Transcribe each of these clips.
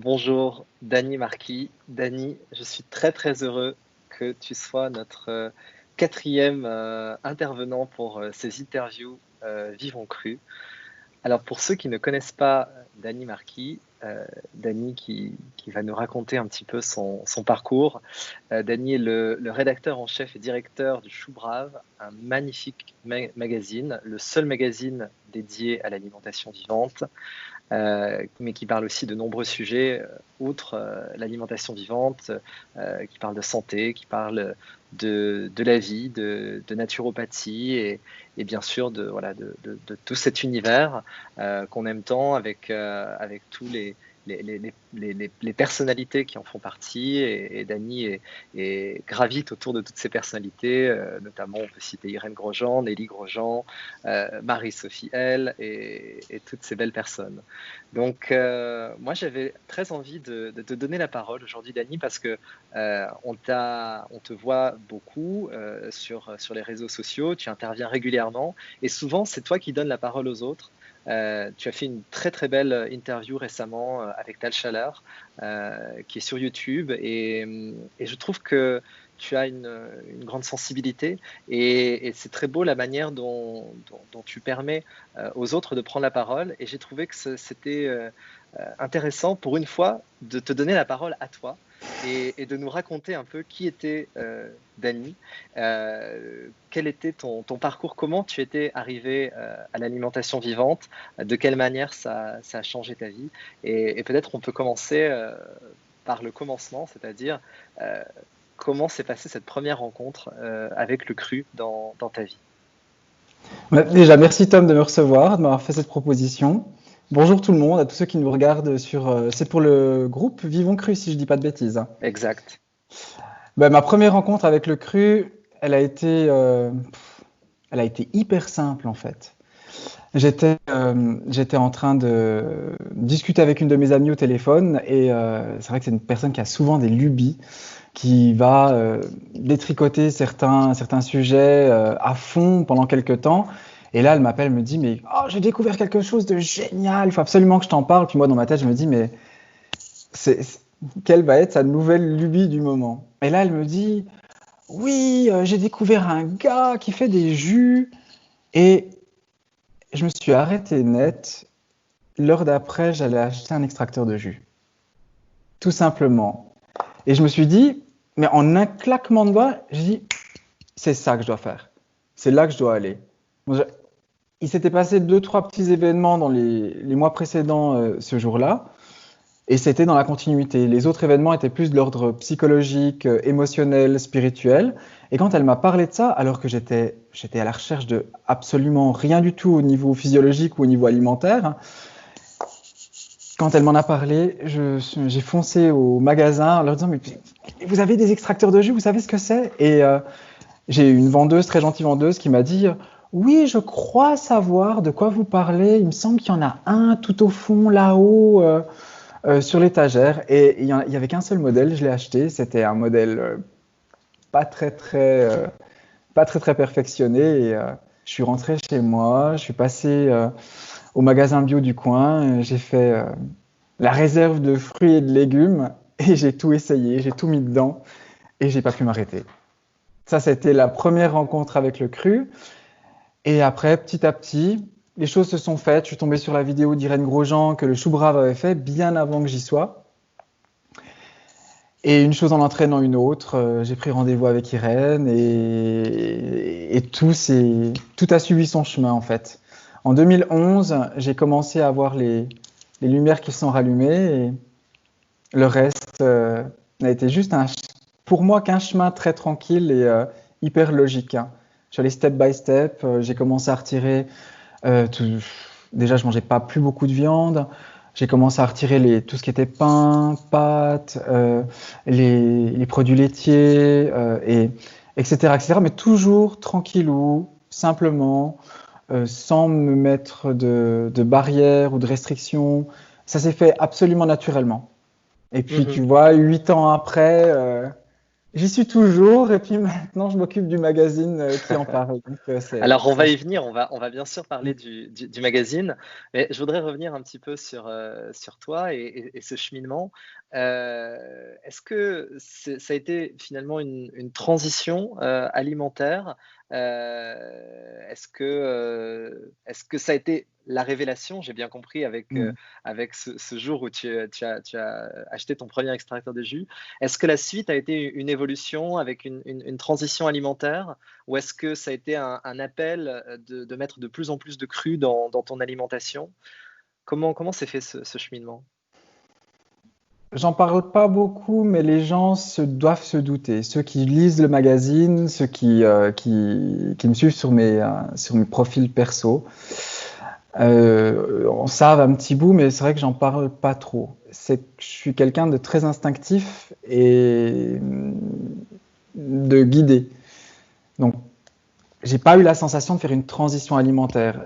Bonjour, Dany Marquis. Dany, je suis très très heureux que tu sois notre quatrième intervenant pour ces interviews Vivons Cru. Alors pour ceux qui ne connaissent pas Dany Marquis, Dany qui va nous raconter un petit peu son parcours. Dany est le rédacteur en chef et directeur du Chou Brave, un magnifique magazine, le seul magazine dédié à l'alimentation vivante. Mais qui parle aussi de nombreux sujets, outre l'alimentation vivante, qui parle de santé, qui parle de la vie, de naturopathie et bien sûr de tout cet univers qu'on aime tant avec tous les personnalités qui en font partie. Et Dany gravite autour de toutes ces personnalités, notamment on peut citer Irène Grosjean, Nelly Grosjean, Marie-Sophie L et toutes ces belles personnes. Donc, moi, j'avais très envie de te donner la parole aujourd'hui, Dany, parce que on te voit beaucoup sur les réseaux sociaux, tu interviens régulièrement, et souvent, c'est toi qui donnes la parole aux autres. Tu as fait une très très belle interview récemment avec Tal Chaleur, qui est sur YouTube, et je trouve que tu as une grande sensibilité et c'est très beau la manière dont tu permets aux autres de prendre la parole. Et j'ai trouvé que c'était intéressant pour une fois de te donner la parole à toi et de nous raconter un peu qui était Dany, quel était ton parcours, comment tu étais arrivé à l'alimentation vivante, de quelle manière ça a changé ta vie. Et peut-être on peut commencer par le commencement, c'est-à-dire comment s'est passée cette première rencontre avec le cru dans ta vie? Déjà, merci Tom de me recevoir, de m'avoir fait cette proposition. Bonjour tout le monde, à tous ceux qui nous regardent sur... c'est pour le groupe Vivons Cru, si je dis pas de bêtises. Exact. Ma première rencontre avec le cru, elle a été hyper simple en fait. J'étais en train de discuter avec une de mes amies au téléphone et c'est vrai que c'est une personne qui a souvent des lubies, qui va détricoter certains sujets à fond pendant quelques temps. Et là, elle m'appelle, me dit, mais oh, j'ai découvert quelque chose de génial, il faut absolument que je t'en parle. Puis moi, dans ma tête, je me dis, mais quelle va être sa nouvelle lubie du moment? Et là, elle me dit, oui, j'ai découvert un gars qui fait des jus. Et je me suis arrêté net. L'heure d'après, j'allais acheter un extracteur de jus. Tout simplement. Et je me suis dit, mais en un claquement de doigts, j'ai dit, c'est ça que je dois faire. C'est là que je dois aller. Il s'était passé 2-3 petits événements dans les mois précédents ce jour-là, et c'était dans la continuité. Les autres événements étaient plus de l'ordre psychologique, émotionnel, spirituel. Et quand elle m'a parlé de ça, alors que j'étais à la recherche de absolument rien du tout au niveau physiologique ou au niveau alimentaire, quand elle m'en a parlé, j'ai foncé au magasin en leur disant, mais vous avez des extracteurs de jus, vous savez ce que c'est? Et j'ai une vendeuse, très gentille vendeuse, qui m'a dit, oui, je crois savoir de quoi vous parlez. Il me semble qu'il y en a un tout au fond, là-haut, sur l'étagère. Et il y avait qu'un seul modèle, je l'ai acheté. C'était un modèle pas très perfectionné. Et je suis rentré chez moi, je suis passé au magasin bio du coin, j'ai fait la réserve de fruits et de légumes et j'ai tout essayé, j'ai tout mis dedans et j'ai pas pu m'arrêter. Ça, c'était la première rencontre avec le cru. Et après, petit à petit, les choses se sont faites. Je suis tombé sur la vidéo d'Irène Grosjean que le Chou Brave avait fait bien avant que j'y sois. Et une chose en entraînant une autre, j'ai pris rendez-vous avec Irène et tout a suivi son chemin en fait. En 2011, j'ai commencé à voir les lumières qui se sont rallumées et le reste n'a été juste pour moi qu'un chemin très tranquille et hyper logique. Hein. Je suis allé step by step, j'ai commencé à retirer déjà je mangeais pas plus beaucoup de viande. J'ai commencé à retirer tout ce qui était pain, pâtes, les produits laitiers, etc. Mais toujours tranquillou, simplement, sans me mettre de barrières ou de restrictions. Ça s'est fait absolument naturellement. Et puis, tu vois, 8 ans après, J'y suis toujours, et puis maintenant, je m'occupe du magazine qui en parle. Donc, Alors, on va y venir, on va bien sûr parler du magazine, mais je voudrais revenir un petit peu sur toi et ce cheminement. Est-ce que ça a été finalement une transition alimentaire? Est-ce que ça a été la révélation? J'ai bien compris Mm. avec ce jour où tu as acheté ton premier extracteur de jus. Est-ce que la suite a été une évolution avec une transition alimentaire? Ou est-ce que ça a été un appel de mettre de plus en plus de cru dans ton alimentation? Comment s'est fait ce cheminement? J'en parle pas beaucoup, mais les gens doivent se douter. Ceux qui lisent le magazine, ceux qui me suivent sur mes profils perso, on savent un petit bout, mais c'est vrai que j'en parle pas trop. C'est que je suis quelqu'un de très instinctif et de guidé. Donc, j'ai pas eu la sensation de faire une transition alimentaire.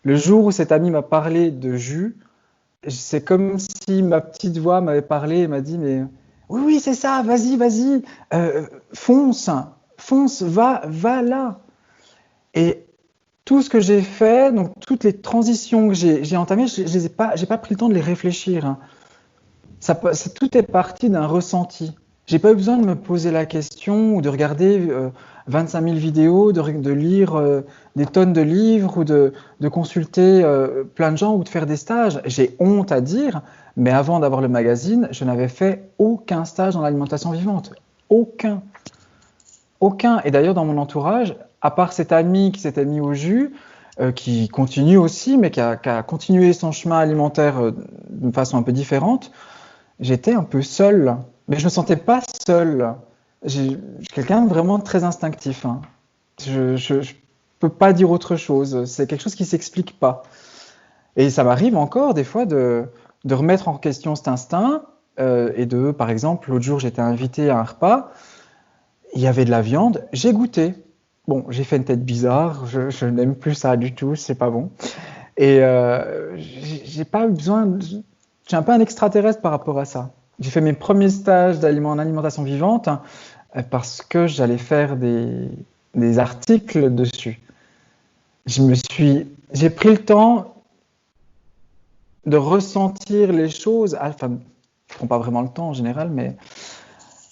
Le jour où cet ami m'a parlé de jus, c'est comme si ma petite voix m'avait parlé et m'a dit, mais oui, oui, c'est ça, vas-y, vas-y, fonce, fonce, va là. Et tout ce que j'ai fait, donc toutes les transitions que j'ai entamées, j'ai pas pris le temps de les réfléchir, hein. Tout est parti d'un ressenti. J'ai pas eu besoin de me poser la question ou de regarder 25 000 vidéos, de lire des tonnes de livres ou de consulter plein de gens ou de faire des stages. J'ai honte à dire, mais avant d'avoir le magazine, je n'avais fait aucun stage dans l'alimentation vivante. Aucun. Aucun. Et d'ailleurs, dans mon entourage, à part cet ami qui s'était mis au jus, qui continue aussi, mais qui a continué son chemin alimentaire d'une façon un peu différente, j'étais un peu seul, mais je me sentais pas seul. Je suis quelqu'un de vraiment très instinctif, hein. Je peux pas dire autre chose. C'est quelque chose qui s'explique pas. Et ça m'arrive encore des fois de remettre en question cet instinct et par exemple, l'autre jour, j'étais invité à un repas, il y avait de la viande, j'ai goûté. Bon, j'ai fait une tête bizarre, je n'aime plus ça du tout, c'est pas bon. Et j'ai pas eu besoin. J'ai un peu un extraterrestre par rapport à ça. J'ai fait mes premiers stages en alimentation vivante parce que j'allais faire des articles dessus. J'ai pris le temps de ressentir les choses. Enfin, je prends pas vraiment le temps en général, mais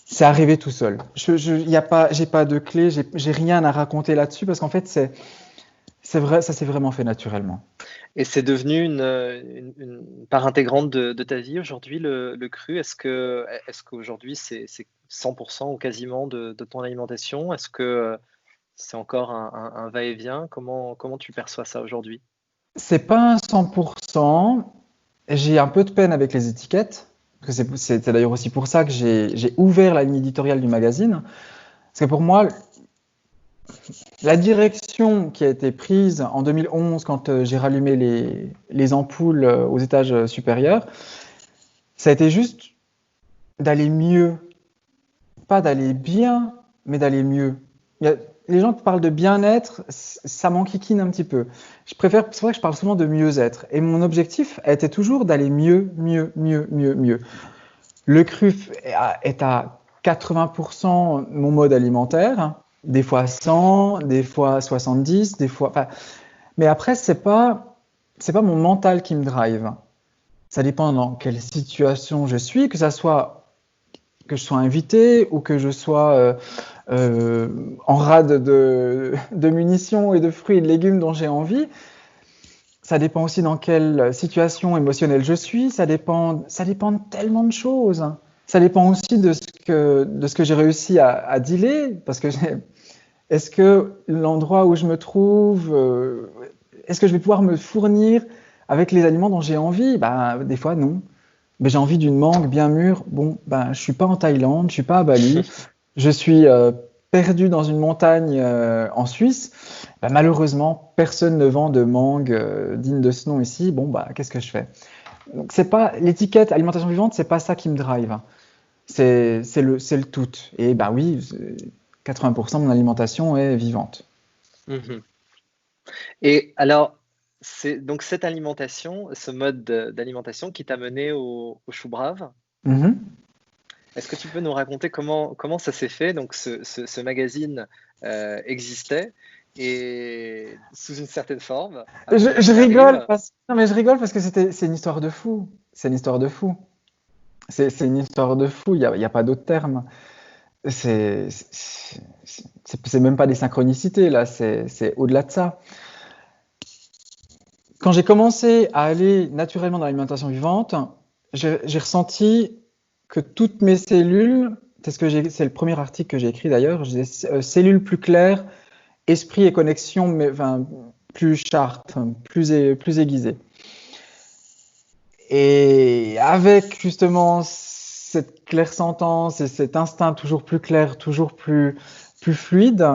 c'est arrivé tout seul. J'ai pas de clé, j'ai rien à raconter là-dessus parce qu'en fait, c'est vrai, ça s'est vraiment fait naturellement. Et c'est devenu une part intégrante de ta vie aujourd'hui, le cru? Est-ce qu'aujourd'hui c'est 100% ou quasiment de ton alimentation? Est-ce que c'est encore un va-et-vient? Comment tu perçois ça aujourd'hui? C'est pas un 100%. J'ai un peu de peine avec les étiquettes. Parce que c'est d'ailleurs aussi pour ça que j'ai ouvert la ligne éditoriale du magazine. Parce que pour moi, la direction qui a été prise en 2011 quand j'ai rallumé les ampoules aux étages supérieurs, ça a été juste d'aller mieux. Pas d'aller bien, mais d'aller mieux. Les gens qui parlent de bien-être, ça m'enquiquine un petit peu. C'est vrai que je parle souvent de mieux-être. Et mon objectif était toujours d'aller mieux, mieux, mieux, mieux, mieux. Le cru est à 80% mon mode alimentaire, des fois 100, des fois 70, des fois. Enfin, mais après, c'est pas mon mental qui me drive. Ça dépend dans quelle situation je suis, que je sois invité ou que je sois en rade de munitions et de fruits et de légumes dont j'ai envie. Ça dépend aussi dans quelle situation émotionnelle je suis. Ça dépend de tellement de choses. Ça dépend aussi de ce que j'ai réussi à dealer. Parce que est-ce que l'endroit où je me trouve, est-ce que je vais pouvoir me fournir avec les aliments dont j'ai envie? Ben, des fois, non. Mais j'ai envie d'une mangue bien mûre. Bon, ben, je suis pas en Thaïlande, je suis pas à Bali, je suis perdu dans une montagne en Suisse. Ben, malheureusement, personne ne vend de mangue digne de ce nom ici. Bon, bah, qu'est-ce que je fais? Donc, c'est pas l'étiquette alimentation vivante, c'est pas ça qui me drive, hein. C'est le tout. Et bah oui, 80% de mon alimentation est vivante. Mhm. Et alors, c'est donc cette alimentation, ce mode d'alimentation qui t'a mené au chou brave? Mhm. Est-ce que tu peux nous raconter comment ça s'est fait? Donc ce magazine existait et sous une certaine forme. Après, Je il rigole arrive. non, mais je rigole parce que c'est une histoire de fou. C'est une histoire de fou. C'est une histoire de fou. Il y a pas d'autre terme. C'est même pas des synchronicités là. C'est au-delà de ça. Quand j'ai commencé à aller naturellement dans l'alimentation vivante, j'ai ressenti que toutes mes cellules, c'est le premier article que j'ai écrit d'ailleurs, j'ai cellules plus claires, esprit et connexion, mais enfin, plus sharp, enfin, plus aiguisées. Et avec justement cette clairsentence et cet instinct toujours plus clair, plus fluide,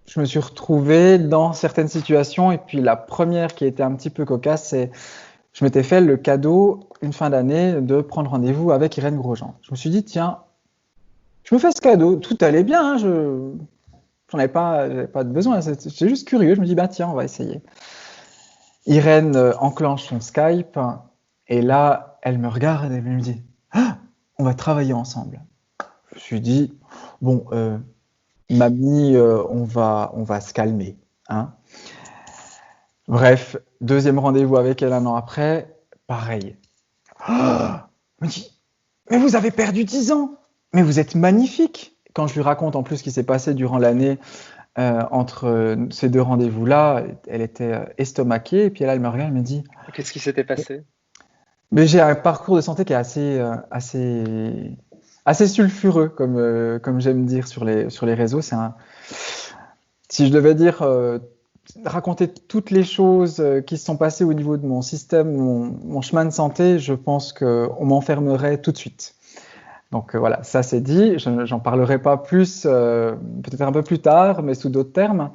je me suis retrouvé dans certaines situations. Et puis la première qui était un petit peu cocasse, c'est je m'étais fait le cadeau une fin d'année de prendre rendez-vous avec Irène Grosjean. Je me suis dit, tiens, je me fais ce cadeau, tout allait bien, hein, j'avais pas de besoin, j'étais juste curieux, je me dis, bah tiens, on va essayer. Irène enclenche son Skype et là, elle me regarde et elle me dit, ah, on va travailler ensemble. Je me suis dit, bon, mamie, on va se calmer, hein. Bref, deuxième rendez-vous avec elle un an après, pareil. Ah, elle me dit, mais vous avez perdu 10 ans, mais vous êtes magnifique. Quand je lui raconte en plus ce qui s'est passé durant l'année entre ces deux rendez-vous-là, elle était estomaquée, et puis là, elle me regarde, elle me dit, Qu'est-ce qui s'était passé? mais j'ai un parcours de santé qui est assez sulfureux, comme j'aime dire sur les réseaux. Si je devais dire, raconter toutes les choses qui se sont passées au niveau de mon système, mon chemin de santé, je pense qu'on m'enfermerait tout de suite. Donc voilà, ça c'est dit, j'en parlerai pas plus, peut-être un peu plus tard, mais sous d'autres termes.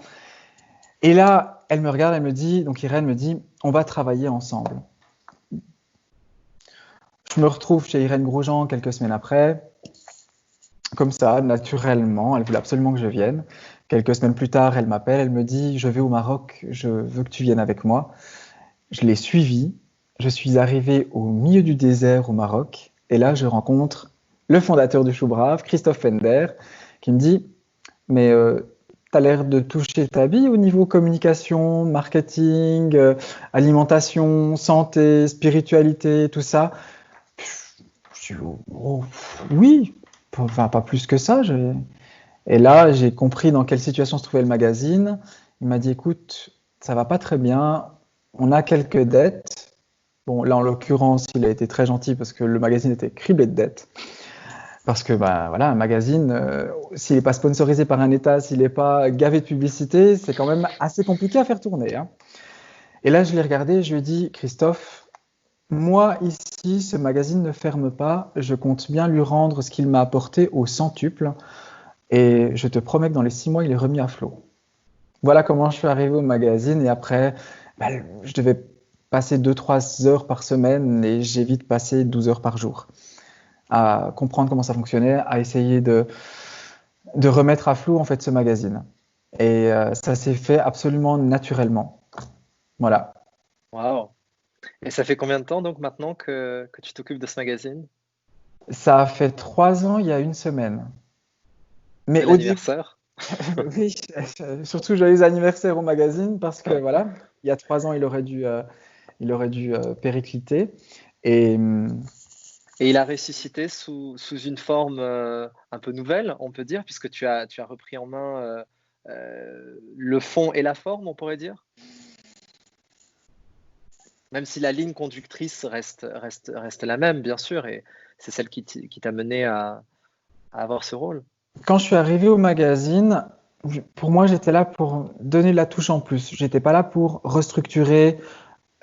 Et là, elle me regarde, elle me dit, donc Irène me dit, on va travailler ensemble. Je me retrouve chez Irène Grosjean quelques semaines après, comme ça, naturellement, elle voulait absolument que je vienne. Quelques semaines plus tard, elle m'appelle, elle me dit, je vais au Maroc, je veux que tu viennes avec moi. Je l'ai suivie, je suis arrivé au milieu du désert au Maroc, et là, je rencontre le fondateur du Chou Brave, Christophe Fender, qui me dit, mais tu as l'air de toucher ta vie au niveau communication, marketing, alimentation, santé, spiritualité, tout ça. Je dis, oh, oui, enfin pas plus que ça. Et là, j'ai compris dans quelle situation se trouvait le magazine. Il m'a dit, écoute, ça va pas très bien, on a quelques dettes. Bon, là, en l'occurrence, il a été très gentil parce que le magazine était criblé de dettes. Parce que, bah, voilà, un magazine, s'il n'est pas sponsorisé par un État, s'il n'est pas gavé de publicité, c'est quand même assez compliqué à faire tourner, hein. Et là, je l'ai regardé, je lui ai dit, Christophe, moi, ici, ce magazine ne ferme pas. Je compte bien lui rendre ce qu'il m'a apporté au centuple. Et je te promets que dans les 6 mois, il est remis à flot. Voilà comment je suis arrivé au magazine. Et après, bah, je devais passer 2-3 heures par semaine et j'ai vite passé 12 heures par jour à comprendre comment ça fonctionnait, à essayer de remettre à flot en fait ce magazine. Et ça s'est fait absolument naturellement. Voilà. Waouh! Et ça fait combien de temps donc maintenant que tu t'occupes de ce magazine? Ça a fait 3 ans il y a une semaine. Mais Bel au début, anniversaire. oui, surtout joyeux anniversaire au magazine parce que voilà, il y a 3 ans il aurait dû péricliter. Et Et il a ressuscité sous une forme un peu nouvelle, on peut dire, puisque tu as repris en main le fond et la forme, on pourrait dire. Même si la ligne conductrice reste la même, bien sûr, et c'est celle qui t'a mené à avoir ce rôle. quand je suis arrivé au magazine, pour moi, j'étais là pour donner la touche en plus. J'étais pas là pour restructurer,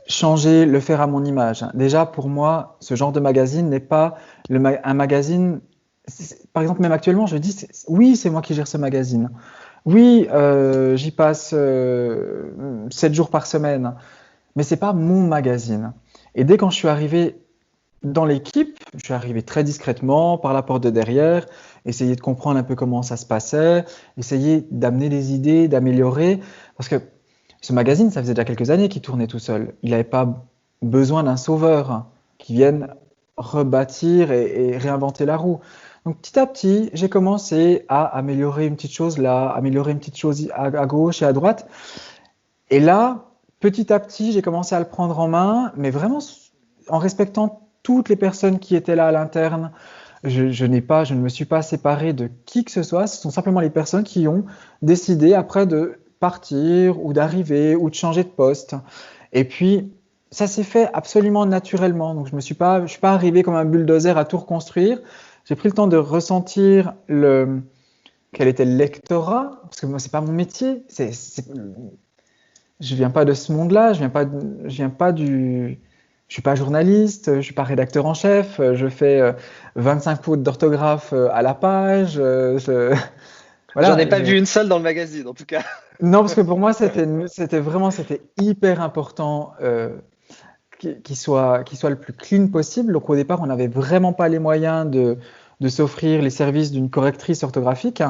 changer, le faire à mon image. Déjà, pour moi, ce genre de magazine n'est pas un magazine. Par exemple, même actuellement, je dis, oui, c'est moi qui gère ce magazine. Oui, j'y passe 7 jours par semaine, mais c'est pas mon magazine. Et dès quand je suis arrivé dans l'équipe, je suis arrivé très discrètement par la porte de derrière, essayer de comprendre un peu comment ça se passait, essayer d'amener des idées, d'améliorer, parce que ce magazine, ça faisait déjà quelques années qu'il tournait tout seul. Il n'avait pas besoin d'un sauveur qui vienne rebâtir et réinventer la roue. Donc petit à petit, j'ai commencé à améliorer une petite chose là, améliorer une petite chose à gauche et à droite. Et là, petit à petit, j'ai commencé à le prendre en main, mais vraiment en respectant toutes les personnes qui étaient là à l'interne. Je ne me suis pas séparé de qui que ce soit. Ce sont simplement les personnes qui ont décidé après de partir ou d'arriver ou de changer de poste. Et puis, ça s'est fait absolument naturellement. Donc, je suis pas arrivé comme un bulldozer à tout reconstruire. J'ai pris le temps de ressentir quel était le lectorat, parce que moi, c'est pas mon métier. Je viens pas de ce monde-là. Je viens pas du, je suis pas journaliste. Je suis pas rédacteur en chef. Je fais 25 fautes d'orthographe à la page. J'en ai Voilà. pas vu une seule dans le magazine, en tout cas. Non, parce que pour moi, c'était hyper important qu'il soit le plus clean possible. Donc au départ, on n'avait vraiment pas les moyens de s'offrir les services d'une correctrice orthographique.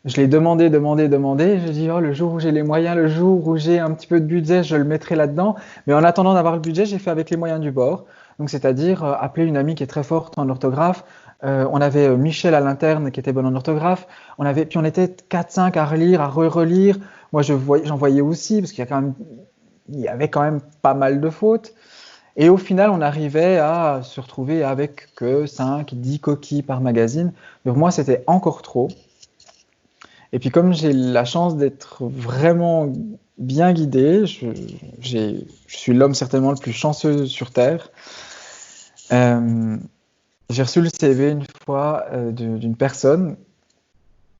Je l'ai demandé, demandé, demandé. J'ai dit, oh, le jour où j'ai les moyens, le jour où j'ai un petit peu de budget, je le mettrai là-dedans. Mais en attendant d'avoir le budget, j'ai fait avec les moyens du bord. Donc, c'est-à-dire appeler une amie qui est très forte en orthographe. On avait Michel à l'interne qui était bonne en orthographe. Puis on était 4-5 à relire, à relire. Moi, j'en voyais aussi, parce il y avait quand même pas mal de fautes. Et au final, on arrivait à se retrouver avec que 5-10 coquilles par magazine. Donc moi, c'était encore trop. Et puis comme j'ai la chance d'être vraiment bien guidé, je suis l'homme certainement le plus chanceux sur Terre. Euh, j'ai reçu le CV une fois d'une personne,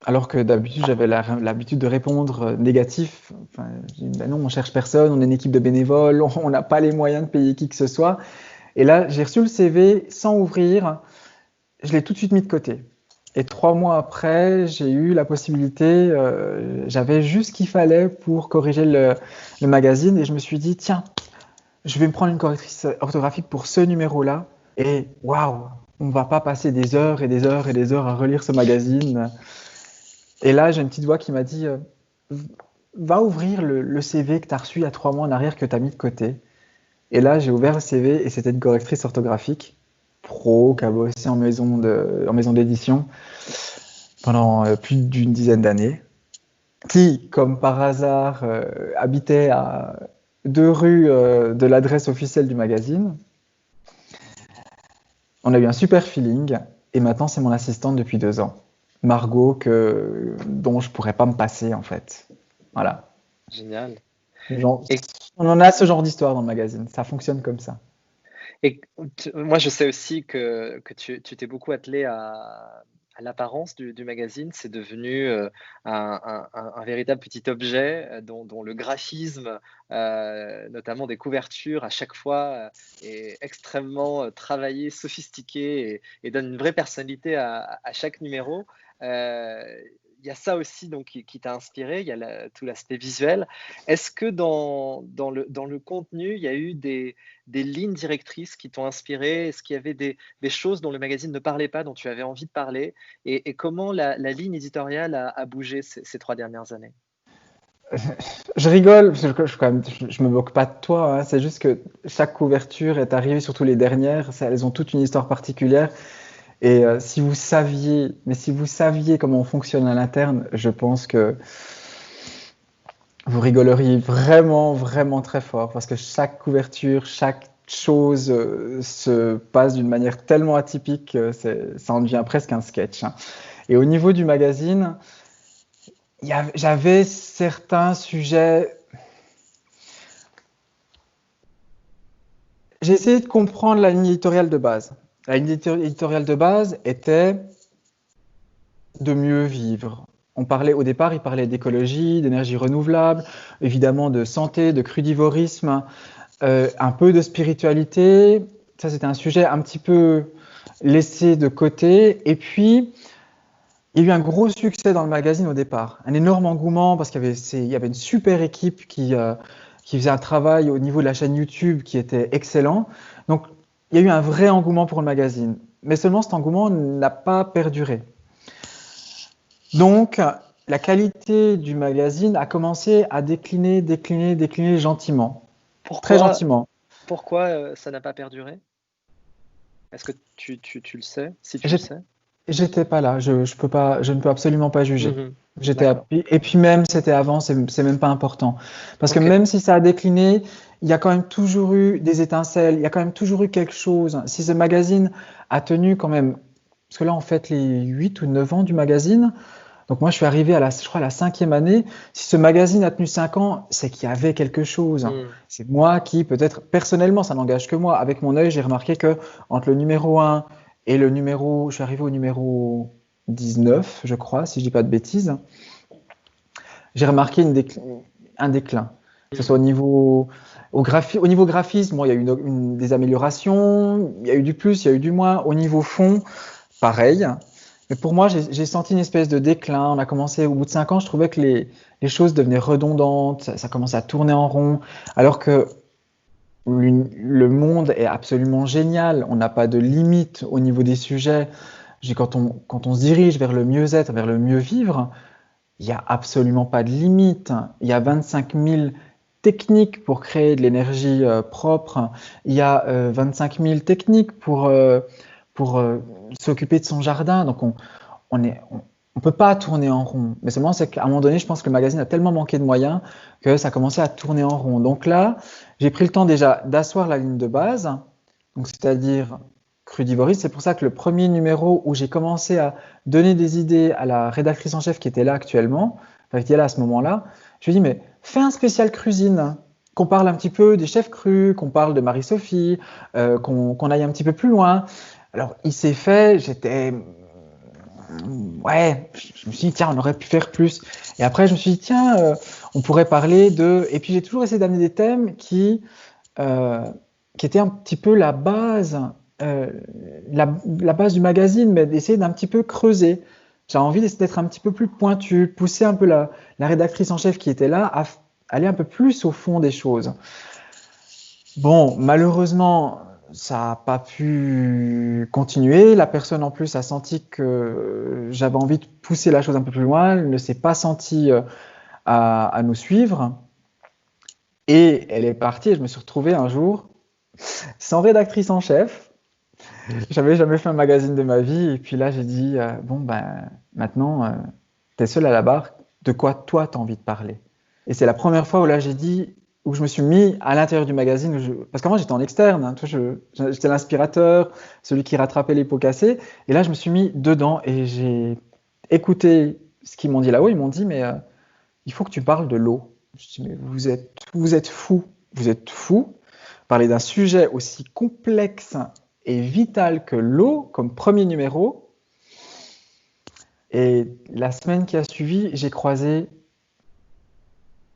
alors que d'habitude j'avais l'habitude de répondre négatif. Enfin, je dis, ben non, on cherche personne, on est une équipe de bénévoles, on n'a pas les moyens de payer qui que ce soit. Et là, j'ai reçu le CV sans ouvrir, je l'ai tout de suite mis de côté. Et 3 mois après, j'ai eu la possibilité, j'avais juste ce qu'il fallait pour corriger le magazine et je me suis dit, tiens, je vais me prendre une correctrice orthographique pour ce numéro-là et waouh, on va pas passer des heures et des heures et des heures à relire ce magazine. Et là, j'ai une petite voix qui m'a dit, va ouvrir le CV que tu as reçu il y a 3 mois en arrière que tu as mis de côté. Et là, j'ai ouvert le CV et c'était une correctrice orthographique pro qui a bossé en maison d'édition pendant plus d'une dizaine d'années, qui, comme par hasard, habitait à 2 rues de l'adresse officielle du magazine. On a eu un super feeling et maintenant c'est mon assistante depuis 2 ans. Margot, dont je pourrais pas me passer en fait. Voilà. Génial. Genre, Et, on en a ce genre d'histoire dans le magazine, ça fonctionne comme ça. et moi, je sais aussi que tu t'es beaucoup attelé à l'apparence du magazine. C'est devenu un véritable petit objet dont le graphisme, notamment des couvertures, à chaque fois est extrêmement travaillé, sophistiqué et donne une vraie personnalité à chaque numéro. Euh, Il y a ça aussi donc, qui t'a inspiré, il y a tout l'aspect visuel. Est-ce que dans le contenu, il y a eu des lignes directrices qui t'ont inspiré? Est-ce qu'il y avait des choses dont le magazine ne parlait pas, dont tu avais envie de parler? Et comment la ligne éditoriale a bougé ces 3 dernières années? Je rigole, parce que je me moque pas de toi, hein, c'est juste que chaque couverture est arrivée, surtout les dernières, elles ont toute une histoire particulière. Et si vous saviez comment on fonctionne à l'interne, je pense que vous rigoleriez vraiment, vraiment très fort, parce que chaque couverture, chaque chose se passe d'une manière tellement atypique que ça en devient presque un sketch, hein. Et au niveau du magazine, j'avais certains sujets. J'ai essayé de comprendre la ligne éditoriale de base. La ligne éditoriale de base était de mieux vivre. Au départ, il parlait d'écologie, d'énergie renouvelable, évidemment de santé, de crudivorisme, un peu de spiritualité. Ça, c'était un sujet un petit peu laissé de côté. Et puis, il y a eu un gros succès dans le magazine au départ, un énorme engouement parce qu'il y avait une super équipe qui faisait un travail au niveau de la chaîne YouTube qui était excellent. Donc, il y a eu un vrai engouement pour le magazine. Mais seulement cet engouement n'a pas perduré. Donc, la qualité du magazine a commencé à décliner gentiment, très Pourquoi, gentiment. pourquoi ça n'a pas perduré? Est-ce que tu le sais? Si tu le J'ai- sais? J'étais pas là, je ne peux absolument pas juger. Mhm. D'accord. Et puis même c'était avant, c'est même pas important. Parce que Ok. même si ça a décliné, il y a quand même toujours eu des étincelles, il y a quand même toujours eu quelque chose. Si ce magazine a tenu quand même, parce que là on fête les 8 ou 9 ans du magazine, donc moi je suis arrivé je crois, à la 5e année. Si ce magazine a tenu 5 ans, c'est qu'il y avait quelque chose. Mhm. C'est moi qui, peut-être, personnellement, ça n'engage que moi. Avec mon œil, j'ai remarqué que entre le numéro 1 et je suis arrivé au numéro 19, je crois, si je dis pas de bêtises, j'ai remarqué un déclin. Que ce soit Mhm. au niveau graphisme, bon, il y a eu des améliorations, il y a eu du plus, il y a eu du moins. Au niveau fond, pareil. Mais pour moi, j'ai senti une espèce de déclin. On a commencé, au bout de 5 ans, je trouvais que les choses devenaient redondantes, ça commençait à tourner en rond, alors que le monde est absolument génial. On n'a pas de limite au niveau des sujets. Quand on se dirige vers le mieux-être, vers le mieux vivre, il n'y a absolument pas de limite. Il y a 25 000 techniques pour créer de l'énergie propre. Il y a 25 000 techniques pour s'occuper de son jardin. Donc on peut pas tourner en rond. Mais seulement, c'est qu'à un moment donné, je pense que le magazine a tellement manqué de moyens que ça commençait à tourner en rond. Donc là, j'ai pris le temps déjà d'asseoir la ligne de base, donc c'est-à-dire crudivoriste. C'est pour ça que le premier numéro où j'ai commencé à donner des idées à la rédactrice en chef qui était là actuellement, enfin, qui était là à ce moment-là, je lui ai dit, mais fais un spécial cuisine, qu'on parle un petit peu des chefs crus, qu'on parle de Marie-Sophie, qu'on aille un petit peu plus loin. Alors, il s'est fait, ouais, je me suis dit, tiens, on aurait pu faire plus. Et après, je me suis dit, tiens, on pourrait parler de. Et puis, j'ai toujours essayé d'amener des thèmes euh, qui étaient un petit peu euh, la base du magazine, mais d'essayer d'un petit peu creuser. J'ai envie d'être un petit peu plus pointu, pousser un peu la rédactrice en chef qui était là à aller un peu plus au fond des choses. Bon, malheureusement, ça n'a pas pu continuer. La personne en plus a senti que j'avais envie de pousser la chose un peu plus loin. Elle ne s'est pas sentie à nous suivre. Et elle est partie et je me suis retrouvé un jour sans rédactrice en chef. J'avais jamais fait un magazine de ma vie. Et puis là, j'ai dit, bon, ben, maintenant, tu es seul à la barre. De quoi toi, tu as envie de parler? Et c'est la première fois où là, j'ai dit, où je me suis mis à l'intérieur du magazine. Parce qu'avant, j'étais en externe. Hein, j'étais l'inspirateur, celui qui rattrapait les pots cassés. Et là, je me suis mis dedans et j'ai écouté ce qu'ils m'ont dit là-haut. Ils m'ont dit, mais il faut que tu parles de l'eau. Je dis, mais vous êtes fous. Vous êtes fous. Parler d'un sujet aussi complexe et vital que l'eau comme premier numéro. Et la semaine qui a suivi, j'ai croisé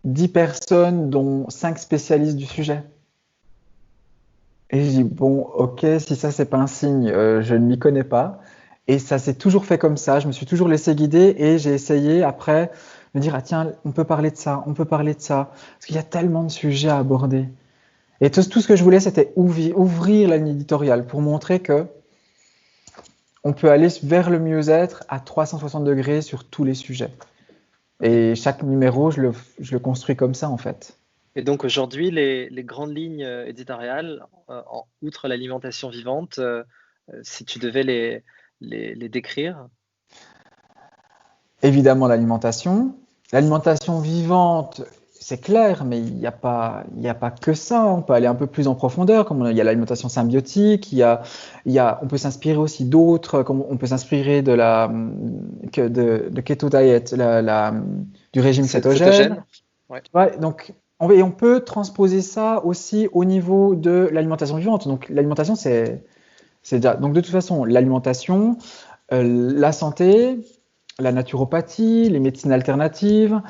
10 personnes, dont 5 spécialistes du sujet. Et je dis, bon, ok, si ça, c'est pas un signe, je ne m'y connais pas. Et ça s'est toujours fait comme ça. Je me suis toujours laissé guider et j'ai essayé après de me dire, ah tiens, on peut parler de ça, on peut parler de ça. Parce qu'il y a tellement de sujets à aborder. Et tout ce que je voulais, c'était ouvrir la ligne éditoriale pour montrer que on peut aller vers le mieux-être à 360 degrés sur tous les sujets. Et chaque numéro, je le construis comme ça, en fait. Et donc aujourd'hui, les grandes lignes éditoriales, outre l'alimentation vivante, si tu devais les décrire. Évidemment, l'alimentation. L'alimentation vivante, c'est clair, mais il y a pas que ça. On peut aller un peu plus en profondeur, comme il y a l'alimentation symbiotique, on peut s'inspirer aussi d'autres, comme on peut s'inspirer de keto diet, du régime C'est cétogène. cétogène? Ouais. Ouais, donc, et on peut transposer ça aussi au niveau de l'alimentation vivante. Donc, l'alimentation, c'est déjà. Donc, de toute façon, l'alimentation, la santé, la naturopathie, les médecines alternatives,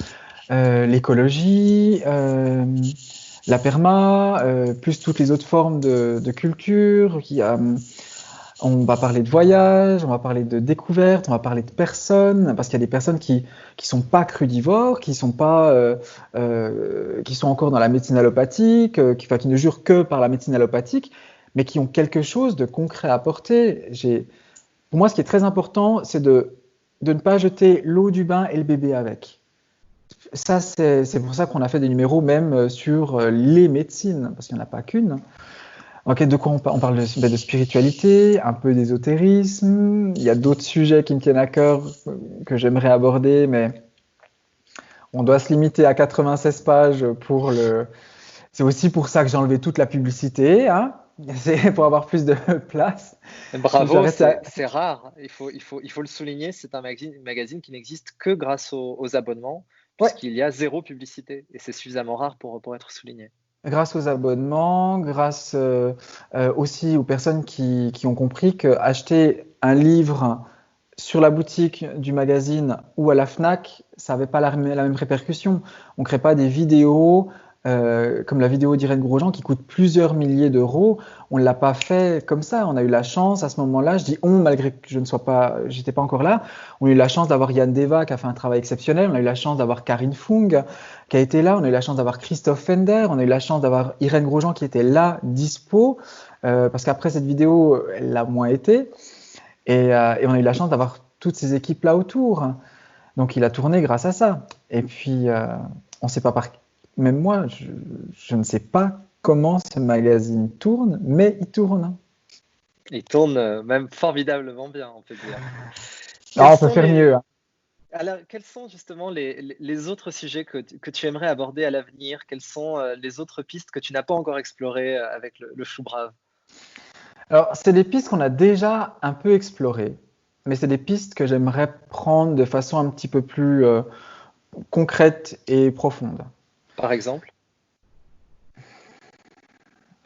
l'écologie, la perma, plus toutes les autres formes de culture. On va parler de voyage, on va parler de découverte, on va parler de personnes, parce qu'il y a des personnes qui sont pas crudivores, qui sont pas, qui sont encore dans la médecine allopathique, qui ne jurent que par la médecine allopathique, mais qui ont quelque chose de concret à apporter. Pour moi, ce qui est très important, c'est de ne pas jeter l'eau du bain et le bébé avec. Ça, c'est pour ça qu'on a fait des numéros même sur les médecines, parce qu'il n'y en a pas qu'une. Ok, de quoi on parle de spiritualité, un peu d'ésotérisme. Il y a d'autres sujets qui me tiennent à cœur que j'aimerais aborder, mais on doit se limiter à 96 pages pour le. C'est aussi pour ça que j'ai enlevé toute la publicité, hein. C'est pour avoir plus de place. Donc j'ai Bravo, arrêté à. c'est rare. Il faut le souligner. C'est un magazine qui n'existe que grâce aux abonnements, Ouais, puisqu'il y a zéro publicité. Et c'est suffisamment rare pour être souligné. grâce aux abonnements, grâce aussi aux personnes qui ont compris que acheter un livre sur la boutique du magazine ou à la FNAC, ça n'avait pas la même répercussion. On ne crée pas des vidéos comme la vidéo d'Irène Grosjean qui coûte plusieurs milliers d'euros. On ne l'a pas fait comme ça. On a eu la chance à ce moment-là, je dis on malgré que je ne sois pas, j'étais pas encore là, on a eu la chance d'avoir Yann Deva qui a fait un travail exceptionnel, on a eu la chance d'avoir Karine Fung qui a été là, on a eu la chance d'avoir Christophe Fender, on a eu la chance d'avoir Irène Grosjean qui était là, dispo, parce qu'après cette vidéo, elle l'a moins été. Et on a eu la chance d'avoir toutes ces équipes là autour. Donc il a tourné grâce à ça. Et puis, on sait pas par. Même moi, je ne sais pas comment ce magazine tourne, mais il tourne. Il tourne même formidablement bien, on peut dire. Quels Ah, on peut sont faire les, mieux, hein. Alors, quels sont justement les autres sujets que tu aimerais aborder à l'avenir? Quelles sont les autres pistes que tu n'as pas encore explorées avec le chou brave? Alors, c'est des pistes qu'on a déjà un peu explorées, mais c'est des pistes que j'aimerais prendre de façon un petit peu plus concrète et profonde. Par exemple?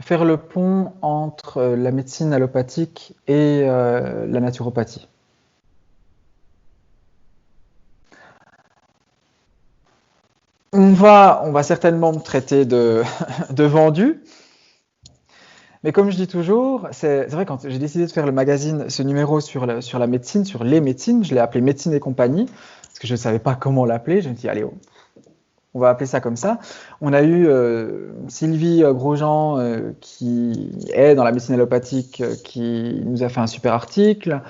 Faire le pont entre la médecine allopathique et la naturopathie. On va certainement me traiter de, de vendu, mais comme je dis toujours, c'est vrai quand j'ai décidé de faire le magazine, ce numéro sur la médecine, sur les médecines, je l'ai appelé Médecine et compagnie, parce que je ne savais pas comment l'appeler, je me suis dit allez, on va appeler ça comme ça. On a eu Sylvie Grosjean qui est dans la médecine allopathique, qui nous a fait un super article.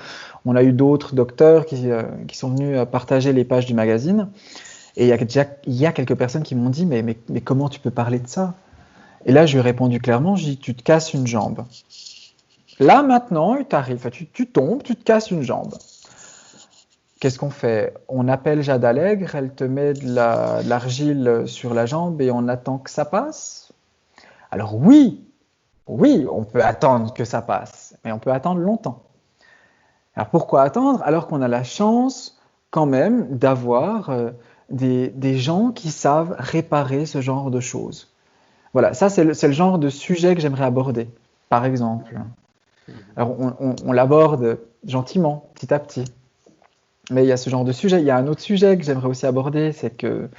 On a eu d'autres docteurs qui sont venus partager les pages du magazine. Et il y a quelques personnes qui m'ont dit mais comment tu peux parler de ça? Et là, je lui ai répondu clairement, je dis tu te casses une jambe. Là, maintenant, il t'arrive, tu tombes, tu te casses une jambe. Qu'est-ce qu'on fait? On appelle Jade Allègre, elle te met de l'argile sur la jambe et on attend que ça passe? Alors oui, oui, on peut attendre que ça passe, mais on peut attendre longtemps. Alors pourquoi attendre alors qu'on a la chance quand même d'avoir des gens qui savent réparer ce genre de choses? Voilà, ça c'est le genre de sujet que j'aimerais aborder, par exemple. Mhm. Alors on l'aborde gentiment, petit à petit. Mais il y a ce genre de sujet. Il y a un autre sujet que j'aimerais aussi aborder, c'est que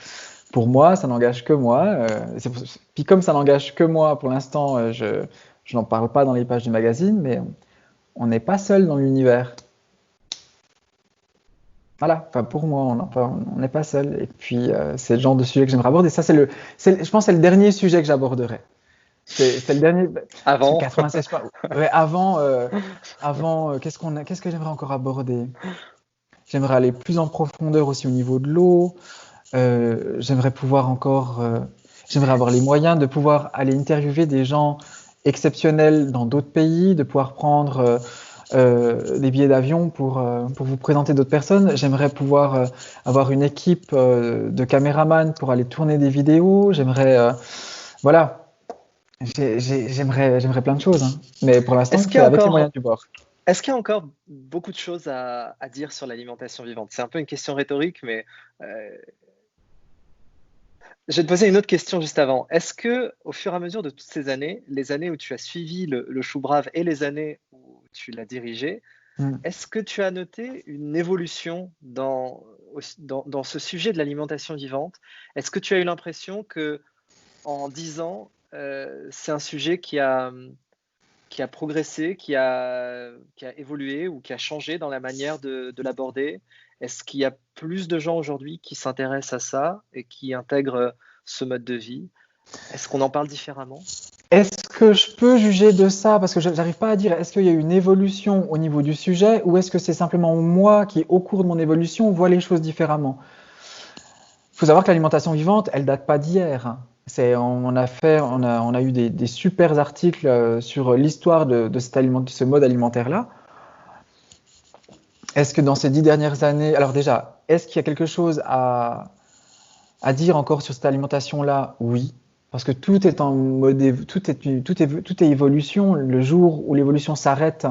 pour moi, ça n'engage que moi. Puis comme ça n'engage que moi, pour l'instant, je n'en parle pas dans les pages du magazine, mais on n'est pas seul dans l'univers. Voilà, enfin pour moi, on n'est pas seul. Et puis, c'est le genre de sujet que j'aimerais aborder. Ça, je pense que c'est le dernier sujet que j'aborderai. C'est le dernier. Parce que Avant, 96 pas. Ouais, avant, qu'est-ce que j'aimerais encore aborder? J'aimerais aller plus en profondeur aussi au niveau de l'eau. J'aimerais pouvoir encore. J'aimerais avoir les moyens de pouvoir aller interviewer des gens exceptionnels dans d'autres pays, de pouvoir prendre des billets d'avion pour vous présenter d'autres personnes. J'aimerais pouvoir avoir une équipe de caméramans pour aller tourner des vidéos. Voilà, j'aimerais plein de choses, hein. Mais pour l'instant, est-ce qu'il y c'est a avec les encore, moyens du bord. est-ce qu'il y a encore beaucoup de choses à dire sur l'alimentation vivante? C'est un peu une question rhétorique, mais euh, je vais te poser une autre question juste avant. Est-ce que, au fur et à mesure de toutes ces années, les années où tu as suivi le chou brave et les années où tu l'as dirigé, Mm. est-ce que tu as noté une évolution dans ce sujet de l'alimentation vivante? Est-ce que tu as eu l'impression que en 10 ans, c'est un sujet qui a progressé, qui a évolué ou qui a changé dans la manière de l'aborder? Est-ce qu'il y a plus de gens aujourd'hui qui s'intéressent à ça et qui intègrent ce mode de vie? Est-ce qu'on en parle différemment? Est-ce que je peux juger de ça? Parce que je n'arrive pas à dire, est-ce qu'il y a eu une évolution au niveau du sujet ou est-ce que c'est simplement moi qui, au cours de mon évolution, vois les choses différemment? Il faut savoir que l'alimentation vivante, elle date pas d'hier, hein. On a eu des super articles sur l'histoire de ce mode alimentaire-là. Est-ce que dans ces 10 dernières années, alors déjà, est-ce qu'il y a quelque chose à dire encore sur cette alimentation-là? Oui, parce que tout est en mode, tout est évolution. Le jour où l'évolution s'arrête,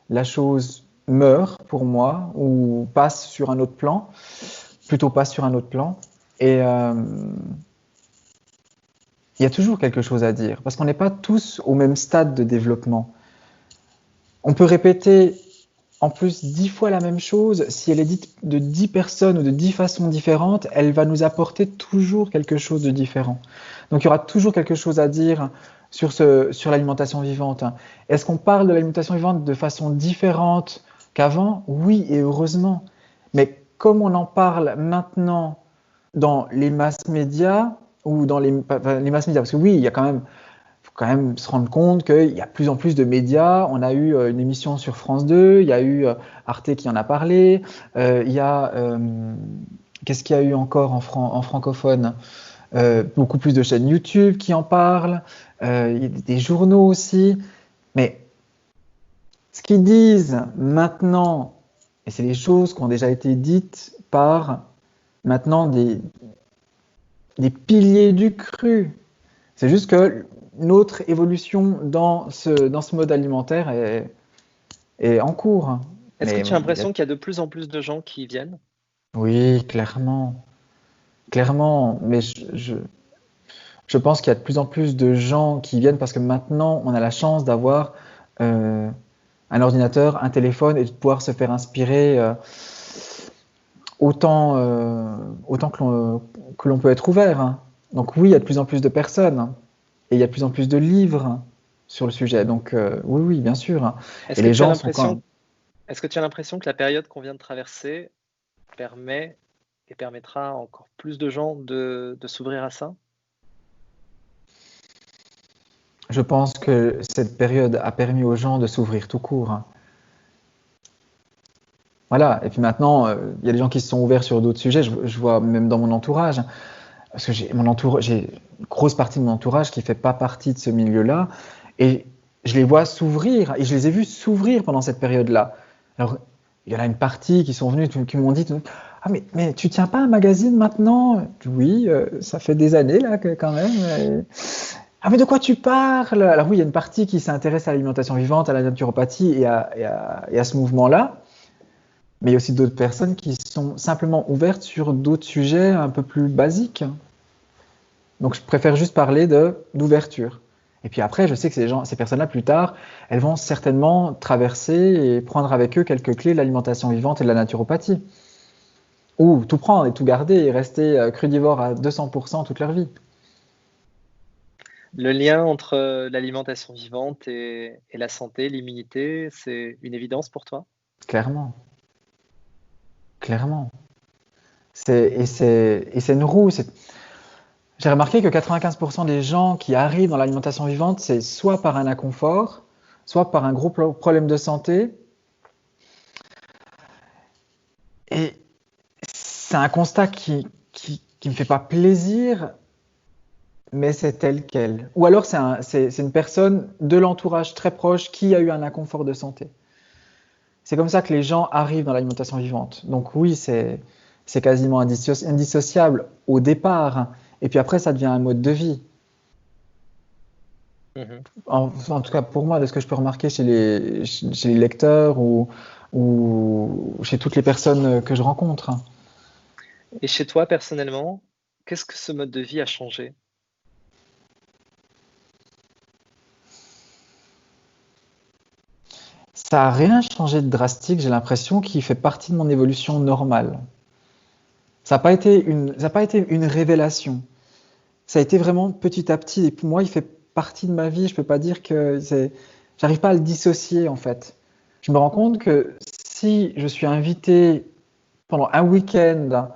la chose meurt pour moi ou passe sur un autre plan, plutôt passe sur un autre plan. Et il y a toujours quelque chose à dire, parce qu'on n'est pas tous au même stade de développement. On peut répéter en plus 10 fois la même chose, si elle est dite de 10 personnes ou de 10 façons différentes, elle va nous apporter toujours quelque chose de différent. Donc il y aura toujours quelque chose à dire sur l'alimentation vivante. Est-ce qu'on parle de l'alimentation vivante de façon différente qu'avant? Oui, et heureusement. Mais comme on en parle maintenant dans les masses médias, ou dans les masses médias, parce que oui, il y a faut quand même se rendre compte qu'il y a de plus en plus de médias. On a eu une émission sur France 2, il y a eu Arte qui en a parlé, il y a qu'est-ce qu'il y a eu encore en francophone, beaucoup plus de chaînes YouTube qui en parlent, il y a des journaux aussi. Mais ce qu'ils disent maintenant, et c'est les choses qui ont déjà été dites par maintenant des piliers du cru. C'est juste que notre évolution dans ce mode alimentaire est en cours. Est-ce que Mais tu as l'impression qu'il y a de plus en plus de gens qui viennent? oui, clairement. Clairement. Mais je pense qu'il y a de plus en plus de gens qui viennent parce que maintenant, on a la chance d'avoir un ordinateur, un téléphone et de pouvoir se faire inspirer autant que l'on peut être ouvert, hein. Donc oui, il y a de plus en plus de personnes et il y a de plus en plus de livres sur le sujet. Donc oui, oui, bien sûr, hein. Est-ce Et que les tu as gens sont l'impression, est-ce que tu as l'impression que la période qu'on vient de traverser permet et permettra à encore plus de gens de s'ouvrir à ça? Je pense que cette période a permis aux gens de s'ouvrir tout court, hein. Voilà. Et puis maintenant, il y a des gens qui se sont ouverts sur d'autres sujets. Je vois même dans mon entourage, parce que j'ai une grosse partie de mon entourage qui fait pas partie de ce milieu-là, et je les vois s'ouvrir, et je les ai vus s'ouvrir pendant cette période-là. Alors, il y en a une partie qui sont venus, qui m'ont dit, ah mais tu tiens pas un magazine maintenant? Oui, ça fait des années là quand même. Ah mais de quoi tu parles? Alors oui, il y a une partie qui s'intéresse à l'alimentation vivante, à la naturopathie et à ce mouvement-là. Mais il y a aussi d'autres personnes qui sont simplement ouvertes sur d'autres sujets un peu plus basiques. Donc je préfère juste parler d'ouverture. Et puis après, je sais que ces personnes-là, plus tard, elles vont certainement traverser et prendre avec eux quelques clés de l'alimentation vivante et de la naturopathie. Ou tout prendre et tout garder et rester crudivore à 200% toute leur vie. Le lien entre l'alimentation vivante et la santé, l'immunité, c'est une évidence pour toi? Clairement. Clairement. C'est une roue. J'ai remarqué que 95% des gens qui arrivent dans l'alimentation vivante, c'est soit par un inconfort, soit par un gros problème de santé. Et c'est un constat qui me fait pas plaisir, mais c'est tel quel. Ou alors c'est une personne de l'entourage très proche qui a eu un inconfort de santé. C'est comme ça que les gens arrivent dans l'alimentation vivante. Donc oui, c'est quasiment indissociable au départ. Et puis après, ça devient un mode de vie. Mmh. En tout cas, pour moi, de ce que je peux remarquer chez les lecteurs ou chez toutes les personnes que je rencontre. Et chez toi, personnellement, qu'est-ce que ce mode de vie a changé? Ça n'a rien changé de drastique, j'ai l'impression qu'il fait partie de mon évolution normale. Ça n'a pas été une révélation. Ça a été vraiment petit à petit. Et pour moi, il fait partie de ma vie. Je peux pas dire que c'est. J'arrive pas à le dissocier en fait. Je me rends compte que si je suis invité pendant un week-end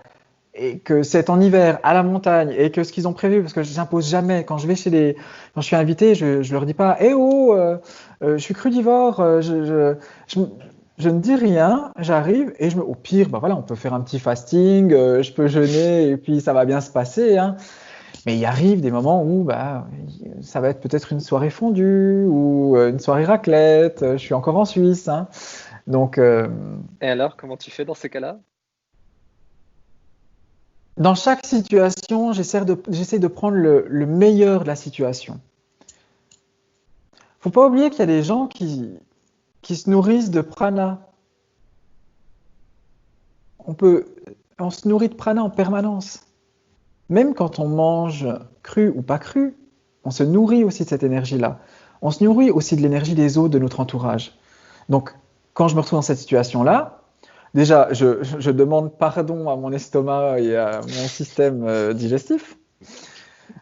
et que c'est en hiver à la montagne et que ce qu'ils ont prévu, parce que je n'impose jamais, quand je suis invité, je leur dis pas, eh oh, je suis crudivore, je, je ne dis rien, j'arrive et au pire, bah voilà, on peut faire un petit fasting, je peux jeûner et puis ça va bien se passer, hein. Mais il arrive des moments où bah, ça va être peut-être une soirée fondue ou une soirée raclette. Je suis encore en Suisse, hein. Donc, Et alors, comment tu fais dans ces cas-là? dans chaque situation, j'essaie de prendre le meilleur de la situation. Faut pas oublier qu'il y a des gens qui se nourrissent de prana. On peut, on se nourrit de prana en permanence. Même quand on mange cru ou pas cru, on se nourrit aussi de cette énergie-là. On se nourrit aussi de l'énergie des autres, de notre entourage. Donc, quand je me retrouve dans cette situation-là, déjà, je demande pardon à mon estomac et à mon système digestif.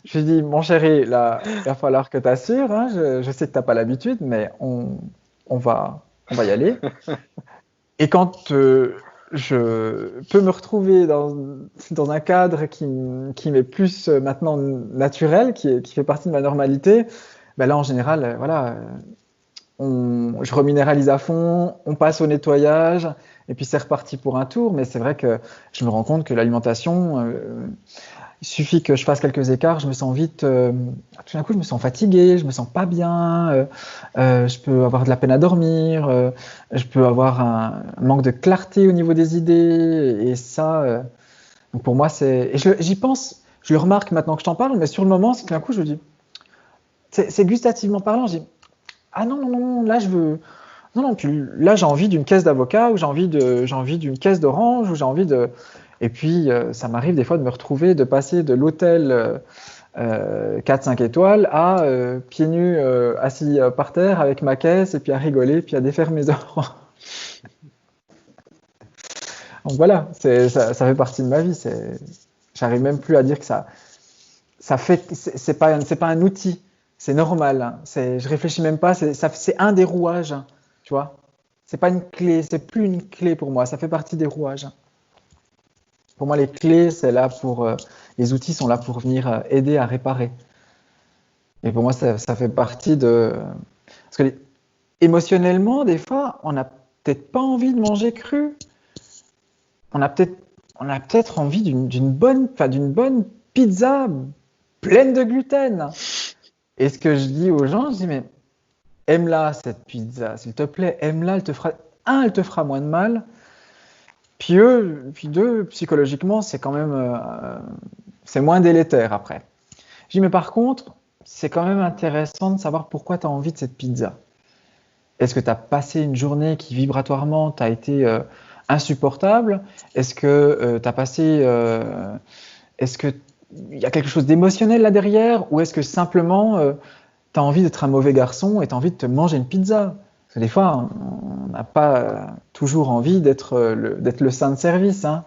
Je lui dis, mon chéri, là, il va falloir que tu assures. Hein, je sais que tu n'as pas l'habitude, mais on va y aller. Et quand je peux me retrouver dans un cadre qui m'est plus maintenant naturel, qui fait partie de ma normalité, ben là, en général, voilà, je reminéralise à fond, on passe au nettoyage, et puis c'est reparti pour un tour. Mais c'est vrai que je me rends compte que l'alimentation, il suffit que je fasse quelques écarts, je me sens vite, tout d'un coup, je me sens fatigué, je me sens pas bien, je peux avoir de la peine à dormir, je peux avoir un manque de clarté au niveau des idées, et ça, donc pour moi, c'est, et j'y pense, je le remarque maintenant que je t'en parle, mais sur le moment, tout d'un coup, je me dis, c'est gustativement parlant, je dis, ah non, non, non, là, je veux, non, non, puis là, j'ai envie d'une caisse d'avocat, ou j'ai envie d'une caisse d'orange, ou j'ai envie de, et puis, ça m'arrive des fois de me retrouver, de passer de l'hôtel 4-5 étoiles à pieds nus assis par terre avec ma caisse et puis à rigoler, puis à défaire mes oreilles. Donc voilà, ça fait partie de ma vie. J'arrive même plus à dire que ça fait, c'est pas un outil, c'est normal. Hein. Je réfléchis même pas, c'est un des rouages, hein, tu vois. C'est pas une clé, c'est plus une clé pour moi, ça fait partie des rouages. Pour moi, les clés, c'est là pour, les outils sont là pour venir aider à réparer. Et pour moi, ça fait partie de, parce que émotionnellement, des fois, on n'a peut-être pas envie de manger cru. On a peut-être, on a peut-être envie d'une bonne pizza pleine de gluten. Et ce que je dis aux gens, je dis, mais aime-la, cette pizza, s'il te plaît, aime-la, elle te fera moins de mal. Puis deux, psychologiquement, c'est quand même, c'est moins délétère après. Je dis, mais par contre, c'est quand même intéressant de savoir pourquoi tu as envie de cette pizza. Est-ce que tu as passé une journée qui vibratoirement t'a été insupportable? Est-ce que tu as passé. Est-ce qu'il y a quelque chose d'émotionnel là derrière? Ou est-ce que simplement tu as envie d'être un mauvais garçon et tu as envie de te manger une pizza? Parce que des fois, on n'a pas toujours envie d'être le saint de service. Hein.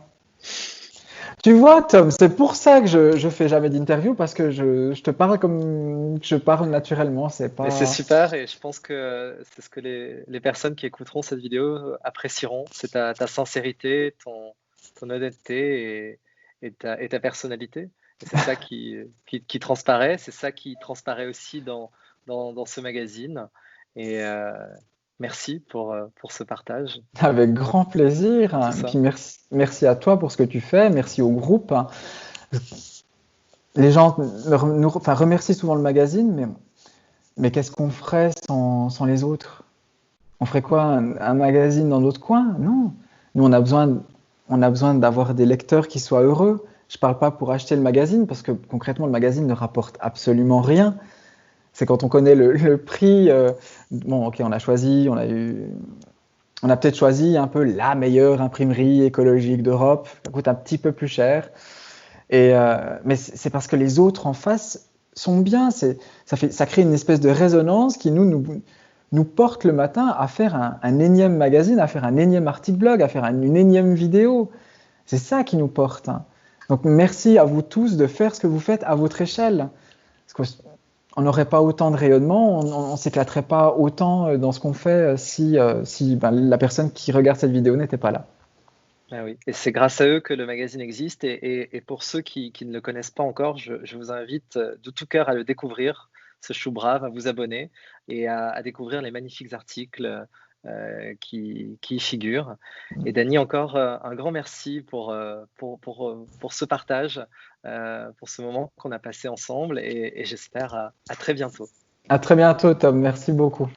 Tu vois, Tom, c'est pour ça que je fais jamais d'interview parce que je te parle comme je parle naturellement. C'est Mais c'est pas. super et je pense que c'est ce que les personnes qui écouteront cette vidéo apprécieront. C'est ta sincérité, ton honnêteté et ta personnalité. Et c'est ça qui transparaît. C'est ça qui transparaît aussi dans ce magazine. Et merci pour ce partage, Avec grand plaisir. pour tout Hein. Et ça. puis merci à toi pour ce que tu fais. Merci au groupe. Hein. Les gens enfin, remercient souvent le magazine, mais qu'est-ce qu'on ferait sans les autres? On ferait quoi? Un magazine dans notre coin? Non. Nous, on a besoin d'avoir des lecteurs qui soient heureux. Je ne parle pas pour acheter le magazine, parce que concrètement, le magazine ne rapporte absolument rien. C'est quand on connaît le prix. Bon, ok, on a peut-être choisi un peu la meilleure imprimerie écologique d'Europe. Ça coûte un petit peu plus cher. Mais c'est parce que les autres en face sont bien. Ça crée une espèce de résonance qui nous porte le matin à faire un énième magazine, à faire un énième article blog, à faire une énième vidéo. C'est ça qui nous porte. Hein. Donc merci à vous tous de faire ce que vous faites à votre échelle. Parce qu'on n'aurait pas autant de rayonnement, on ne s'éclaterait pas autant dans ce qu'on fait si la personne qui regarde cette vidéo n'était pas là. Ah oui, et c'est grâce à eux que le magazine existe. Et pour ceux qui ne le connaissent pas encore, je vous invite de tout cœur à le découvrir, ce chou brave, à vous abonner et à découvrir les magnifiques articles qui y figurent. Et Dany, encore un grand merci pour ce partage, pour ce moment qu'on a passé ensemble et j'espère à très bientôt. À très bientôt, Tom. Merci beaucoup.